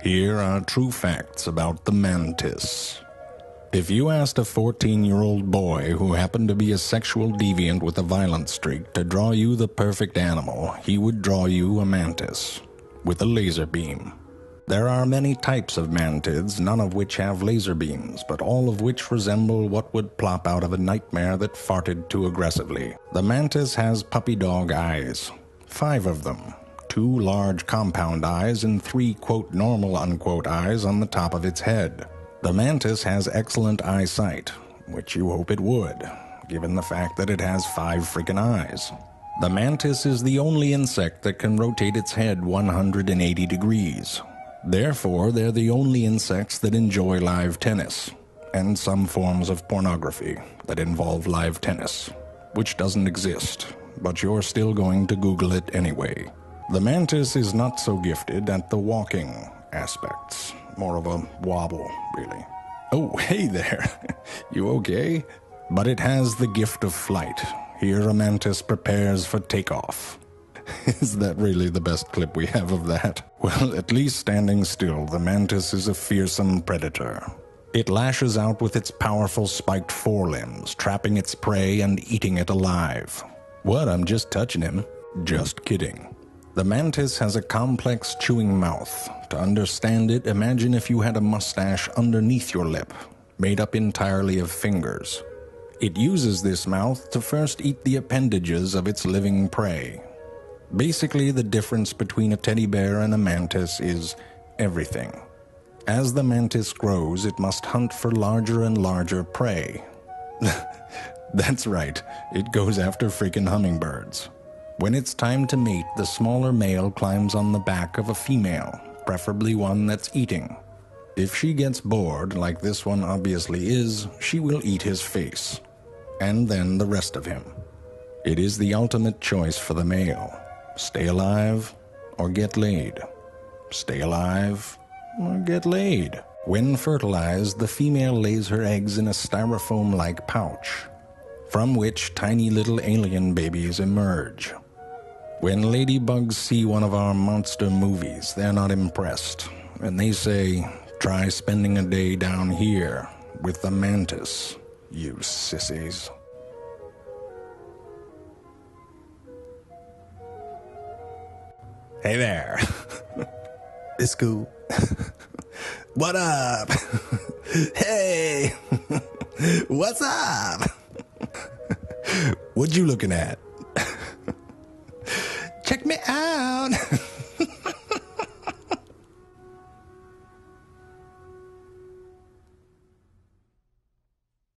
Here are true facts about the mantis. If you asked a 14-year-old boy who happened to be a sexual deviant with a violent streak to draw you the perfect animal, he would draw you a mantis with a laser beam. There are many types of mantids, none of which have laser beams, but all of which resemble what would plop out of a nightmare that farted too aggressively. The mantis has puppy dog eyes, 5 of them. 2 large compound eyes and 3 quote normal unquote eyes on the top of its head. The mantis has excellent eyesight, which you hope it would, given the fact that it has 5 freaking eyes. The mantis is the only insect that can rotate its head 180 degrees. Therefore, they're the only insects that enjoy live tennis, and some forms of pornography that involve live tennis, which doesn't exist, but you're still going to Google it anyway. The mantis is not so gifted at the walking aspects. More of a wobble, really. Oh, hey there. You okay? But it has the gift of flight. Here a mantis prepares for takeoff. Is that really the best clip we have of that? Well, at least standing still, the mantis is a fearsome predator. It lashes out with its powerful spiked forelimbs, trapping its prey and eating it alive. What, I'm just touching him? Just kidding. The mantis has a complex chewing mouth. To understand it, imagine if you had a mustache underneath your lip, made up entirely of fingers. It uses this mouth to first eat the appendages of its living prey. Basically, the difference between a teddy bear and a mantis is everything. As the mantis grows, it must hunt for larger and larger prey. That's right, it goes after freaking hummingbirds. When it's time to mate, the smaller male climbs on the back of a female, preferably one that's eating. If she gets bored, like this one obviously is, she will eat his face, and then the rest of him. It is the ultimate choice for the male. Stay alive or get laid. Stay alive or get laid. When fertilized, the female lays her eggs in a styrofoam-like pouch, from which tiny little alien babies emerge. When ladybugs see one of our monster movies, they're not impressed, and they say, "Try spending a day down here with the mantis, you sissies." Hey there. It's cool. What up? Hey. What's up? What you looking at?